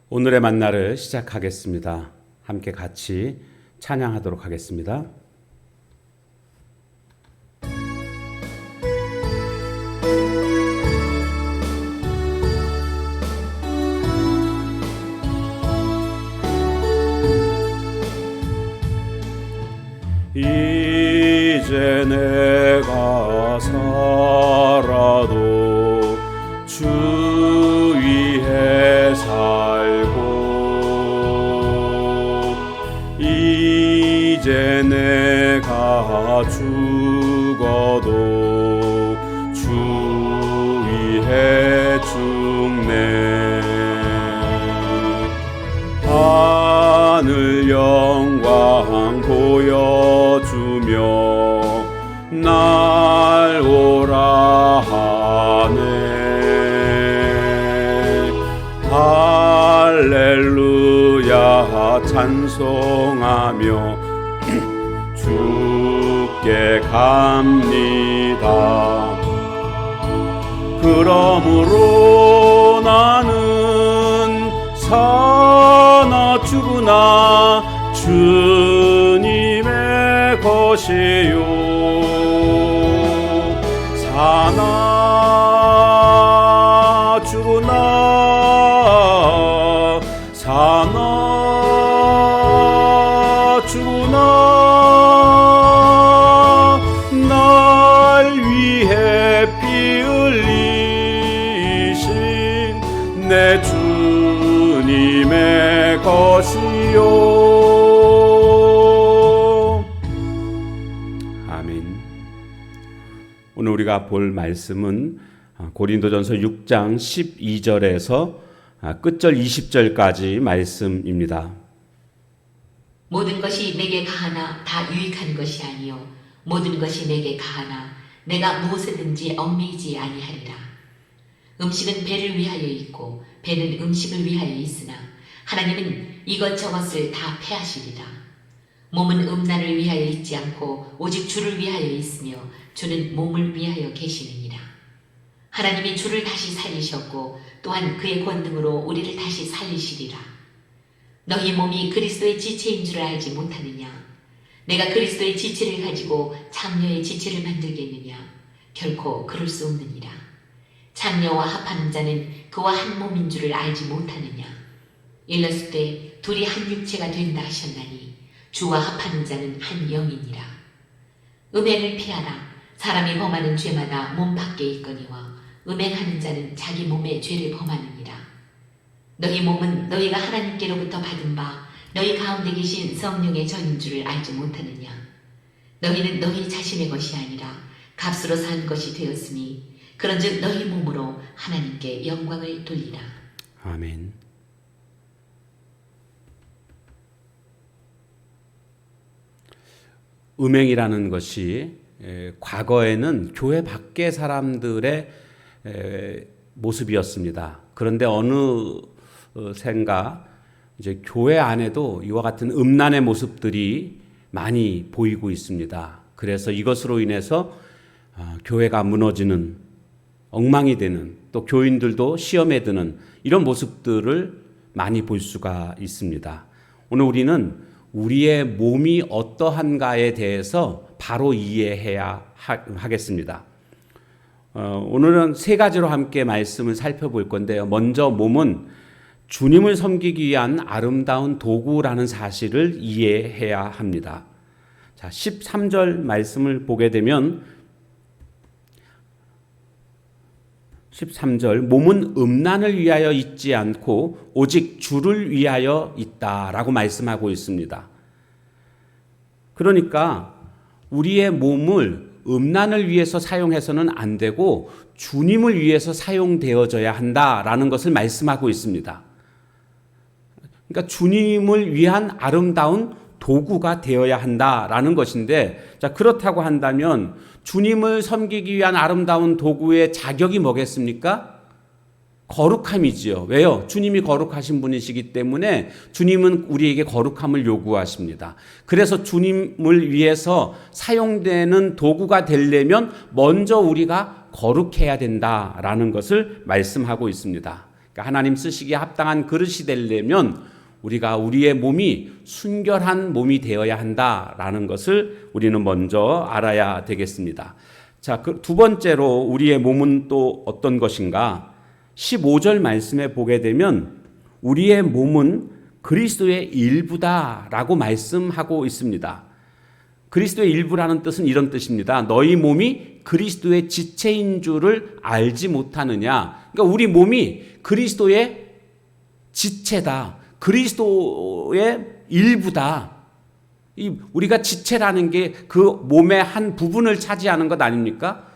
오늘의 만나를 시작하겠습니다. 함께 같이 찬양하도록 하겠습니다. 이제 내가 살아도 주 위에 살고 이제 내가 죽어도 주 위에 죽네. 하늘 영광 보여주며 날 오라 하네. 할렐루야 찬송하며 주께 갑니다. 그러므로 나는 사나 죽으나 주님의 것이요. 사나 죽으나 사나 죽으나 날 위해 피 흘리신 내 주님의 것이요. 아멘. 오늘 우리가 볼 말씀은 고린도전서 6장 12절에서 끝절 20절까지 말씀입니다. 모든 것이 내게 가하나 다 유익한 것이 아니요 모든 것이 내게 가하나 내가 무엇이든지 얽매이지 아니하리라. 음식은 배를 위하여 있고 배는 음식을 위하여 있으나 하나님은 이것저것을 다 패하시리라. 몸은 음란을 위하여 있지 않고 오직 주를 위하여 있으며 주는 몸을 위하여 계시느니라. 하나님이 주를 다시 살리셨고 또한 그의 권능으로 우리를 다시 살리시리라. 너희 몸이 그리스도의 지체인 줄 알지 못하느냐? 내가 그리스도의 지체를 가지고 장녀의 지체를 만들겠느냐? 결코 그럴 수 없느니라. 장녀와 합하는 자는 그와 한 몸인 줄을 알지 못하느냐? 일렀을 때 둘이 한 육체가 된다 하셨나니 주와 합하는 자는 한 영이니라. 음행을 피하라. 사람이 범하는 죄마다 몸 밖에 있거니와 음행하는 자는 자기 몸에 죄를 범하느니라. 너희 몸은 너희가 하나님께로부터 받은 바 너희 가운데 계신 성령의 전인 줄을 알지 못하느냐? 너희는 너희 자신의 것이 아니라 값으로 산 것이 되었으니 그런즉 너희 몸으로 하나님께 영광을 돌리라. 아멘. 음행이라는 것이 과거에는 교회 밖의 사람들의 모습이었습니다. 그런데 어느샌가 이제 교회 안에도 이와 같은 음란의 모습들이 많이 보이고 있습니다. 그래서 이것으로 인해서 교회가 무너지는, 엉망이 되는, 또 교인들도 시험에 드는 이런 모습들을 많이 볼 수가 있습니다. 오늘 우리는 우리의 몸이 어떠한가에 대해서 바로 이해해야 하겠습니다. 오늘은 세 가지로 함께 말씀을 살펴볼 건데요. 먼저 몸은 주님을 섬기기 위한 아름다운 도구라는 사실을 이해해야 합니다. 자, 13절 말씀을 보게 되면 13절 몸은 음란을 위하여 있지 않고 오직 주를 위하여 있다라고 말씀하고 있습니다. 그러니까 우리의 몸을 음란을 위해서 사용해서는 안 되고 주님을 위해서 사용되어져야 한다라는 것을 말씀하고 있습니다. 그러니까 주님을 위한 아름다운 도구가 되어야 한다라는 것인데, 자, 그렇다고 한다면 주님을 섬기기 위한 아름다운 도구의 자격이 뭐겠습니까? 거룩함이지요. 왜요? 주님이 거룩하신 분이시기 때문에 주님은 우리에게 거룩함을 요구하십니다. 그래서 주님을 위해서 사용되는 도구가 되려면 먼저 우리가 거룩해야 된다라는 것을 말씀하고 있습니다. 그러니까 하나님 쓰시기에 합당한 그릇이 되려면 우리가 우리의 몸이 순결한 몸이 되어야 한다라는 것을 우리는 먼저 알아야 되겠습니다. 자, 그 두 번째로 우리의 몸은 또 어떤 것인가? 15절 말씀에 보게 되면 우리의 몸은 그리스도의 일부다라고 말씀하고 있습니다. 그리스도의 일부라는 뜻은 이런 뜻입니다. 너희 몸이 그리스도의 지체인 줄을 알지 못하느냐. 그러니까 우리 몸이 그리스도의 지체다. 그리스도의 일부다. 우리가 지체라는 게 그 몸의 한 부분을 차지하는 것 아닙니까?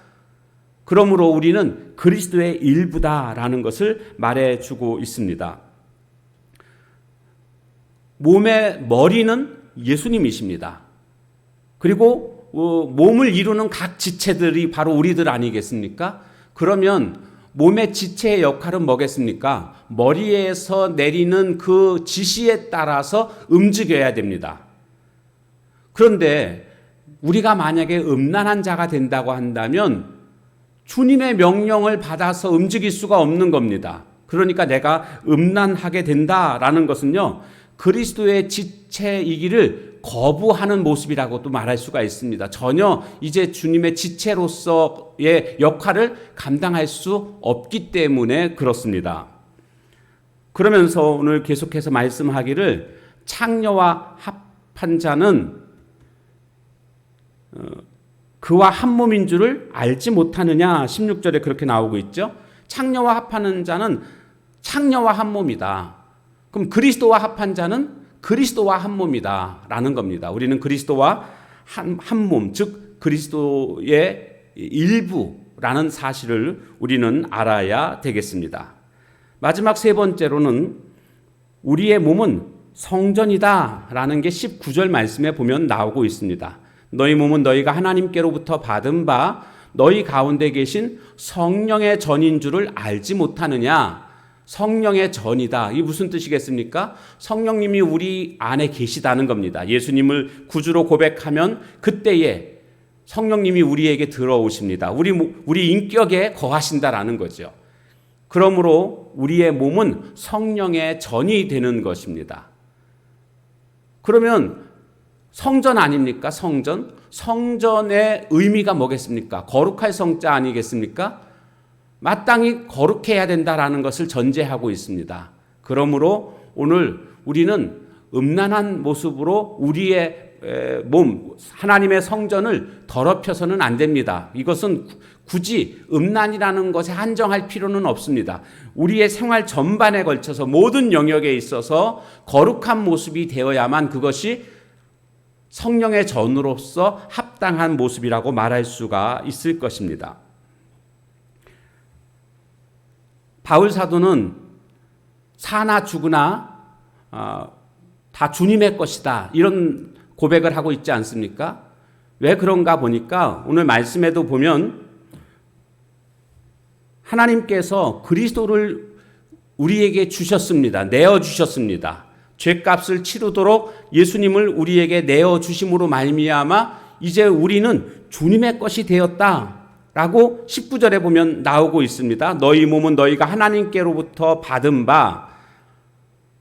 그러므로 우리는 그리스도의 일부다라는 것을 말해주고 있습니다. 몸의 머리는 예수님이십니다. 그리고 몸을 이루는 각 지체들이 바로 우리들 아니겠습니까? 그러면 몸의 지체의 역할은 뭐겠습니까? 머리에서 내리는 그 지시에 따라서 움직여야 됩니다. 그런데 우리가 만약에 음란한 자가 된다고 한다면 주님의 명령을 받아서 움직일 수가 없는 겁니다. 그러니까 내가 음란하게 된다라는 것은요, 그리스도의 지체이기를 거부하는 모습이라고도 말할 수가 있습니다. 전혀 이제 주님의 지체로서의 역할을 감당할 수 없기 때문에 그렇습니다. 그러면서 오늘 계속해서 말씀하기를 창녀와 합한 자는 그와 한 몸인 줄을 알지 못하느냐. 16절에 그렇게 나오고 있죠. 창녀와 합하는 자는 창녀와 한 몸이다. 그럼 그리스도와 합한 자는 그리스도와 한 몸이다 라는 겁니다. 우리는 그리스도와 한 몸, 즉 그리스도의 일부라는 사실을 우리는 알아야 되겠습니다. 마지막 세 번째로는 우리의 몸은 성전이다 라는 게 19절 말씀에 보면 나오고 있습니다. 너희 몸은 너희가 하나님께로부터 받은 바 너희 가운데 계신 성령의 전인 줄을 알지 못하느냐. 성령의 전이다. 이게 무슨 뜻이겠습니까? 성령님이 우리 안에 계시다는 겁니다. 예수님을 구주로 고백하면 그때에 성령님이 우리에게 들어오십니다. 우리 인격에 거하신다라는 거죠. 그러므로 우리의 몸은 성령의 전이 되는 것입니다. 그러면 성전 아닙니까? 성전? 성전의 의미가 뭐겠습니까? 거룩할 성자 아니겠습니까? 마땅히 거룩해야 된다라는 것을 전제하고 있습니다. 그러므로 오늘 우리는 음란한 모습으로 우리의 몸, 하나님의 성전을 더럽혀서는 안 됩니다. 이것은 굳이 음란이라는 것에 한정할 필요는 없습니다. 우리의 생활 전반에 걸쳐서 모든 영역에 있어서 거룩한 모습이 되어야만 그것이 성령의 전으로서 합당한 모습이라고 말할 수가 있을 것입니다. 바울 사도는 사나 죽으나 다 주님의 것이다 이런 고백을 하고 있지 않습니까? 왜 그런가 보니까 오늘 말씀에도 보면 하나님께서 그리스도를 우리에게 주셨습니다. 내어주셨습니다. 죄값을 치르도록 예수님을 우리에게 내어주심으로 말미암아 이제 우리는 주님의 것이 되었다라고 19절에 보면 나오고 있습니다. 너희 몸은 너희가 하나님께로부터 받은 바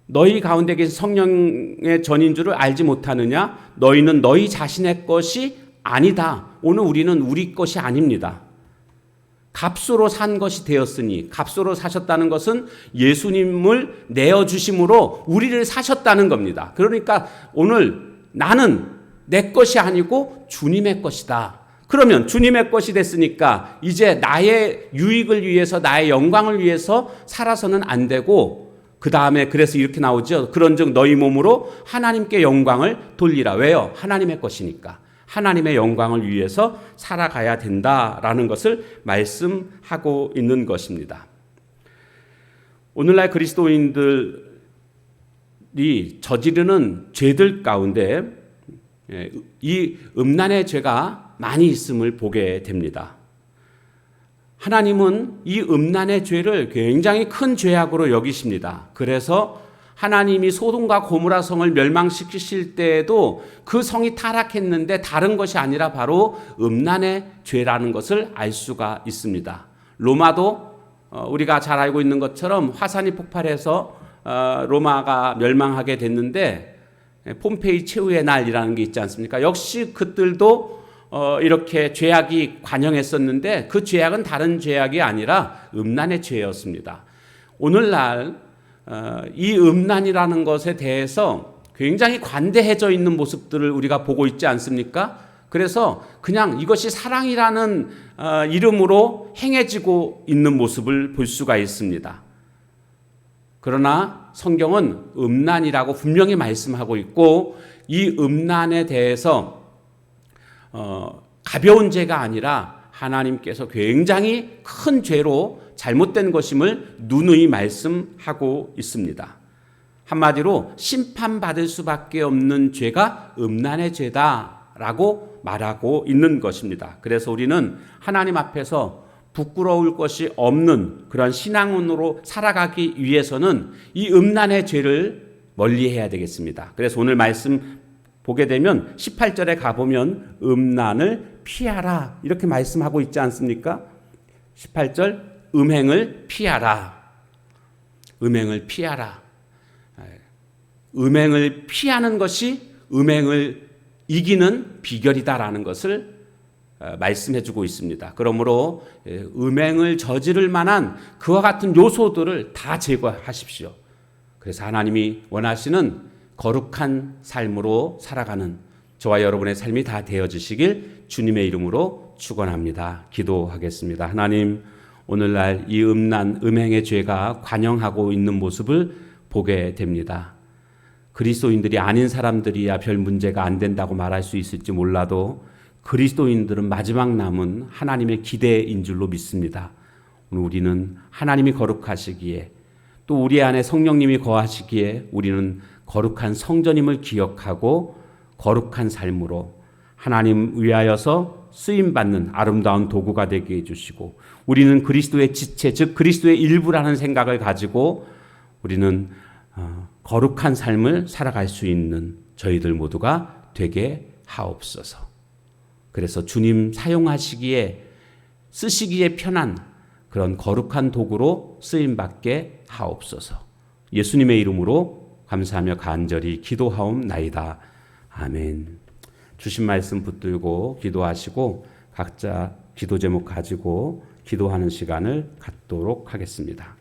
너희 가운데 계신 성령의 전인 줄을 알지 못하느냐? 너희는 너희 자신의 것이 아니다. 오늘 우리는 우리 것이 아닙니다. 값으로 산 것이 되었으니, 값으로 사셨다는 것은 예수님을 내어주심으로 우리를 사셨다는 겁니다. 그러니까 오늘 나는 내 것이 아니고 주님의 것이다. 그러면 주님의 것이 됐으니까 이제 나의 유익을 위해서, 나의 영광을 위해서 살아서는 안 되고, 그 다음에 그래서 이렇게 나오죠. 그런즉 너희 몸으로 하나님께 영광을 돌리라. 왜요? 하나님의 것이니까. 하나님의 영광을 위해서 살아가야 된다라는 것을 말씀하고 있는 것입니다. 오늘날 그리스도인들이 저지르는 죄들 가운데 이 음란의 죄가 많이 있음을 보게 됩니다. 하나님은 이 음란의 죄를 굉장히 큰 죄악으로 여기십니다. 그래서 하나님이 소돔과 고모라 성을 멸망시키실 때에도 그 성이 타락했는데 다른 것이 아니라 바로 음란의 죄라는 것을 알 수가 있습니다. 로마도 우리가 잘 알고 있는 것처럼 화산이 폭발해서 로마가 멸망하게 됐는데 폼페이 최후의 날이라는 게 있지 않습니까? 역시 그들도 이렇게 죄악이 관영했었는데 그 죄악은 다른 죄악이 아니라 음란의 죄였습니다. 오늘날 이 음란이라는 것에 대해서 굉장히 관대해져 있는 모습들을 우리가 보고 있지 않습니까? 그래서 그냥 이것이 사랑이라는 이름으로 행해지고 있는 모습을 볼 수가 있습니다. 그러나 성경은 음란이라고 분명히 말씀하고 있고 이 음란에 대해서 가벼운 죄가 아니라 하나님께서 굉장히 큰 죄로 잘못된 것임을 누누이 말씀하고 있습니다. 한마디로 심판받을 수밖에 없는 죄가 음란의 죄다라고 말하고 있는 것입니다. 그래서 우리는 하나님 앞에서 부끄러울 것이 없는 그런 신앙으로 살아가기 위해서는 이 음란의 죄를 멀리해야 되겠습니다. 그래서 오늘 말씀 보게 되면 18절에 가보면 음란을 피하라 이렇게 말씀하고 있지 않습니까? 18절 음행을 피하라. 음행을 피하라. 음행을 피하는 것이 음행을 이기는 비결이다라는 것을 말씀해 주고 있습니다. 그러므로 음행을 저지를 만한 그와 같은 요소들을 다 제거하십시오. 그래서 하나님이 원하시는 거룩한 삶으로 살아가는 저와 여러분의 삶이 다 되어지시길 주님의 이름으로 축원합니다. 기도하겠습니다. 하나님, 오늘날 이 음행의 죄가 관영하고 있는 모습을 보게 됩니다. 그리스도인들이 아닌 사람들이야 별 문제가 안 된다고 말할 수 있을지 몰라도 그리스도인들은 마지막 남은 하나님의 기대인 줄로 믿습니다. 오늘 우리는 하나님이 거룩하시기에 또 우리 안에 성령님이 거하시기에 우리는 거룩한 성전임을 기억하고 거룩한 삶으로 하나님 위하여서 쓰임받는 아름다운 도구가 되게 해주시고 우리는 그리스도의 지체 즉 그리스도의 일부라는 생각을 가지고 우리는 거룩한 삶을 살아갈 수 있는 저희들 모두가 되게 하옵소서. 그래서 주님 사용하시기에 쓰시기에 편한 그런 거룩한 도구로 쓰임받게 하옵소서. 예수님의 이름으로 감사하며 간절히 기도하옵나이다. 아멘. 주신 말씀 붙들고 기도하시고 각자 기도 제목 가지고 기도하는 시간을 갖도록 하겠습니다.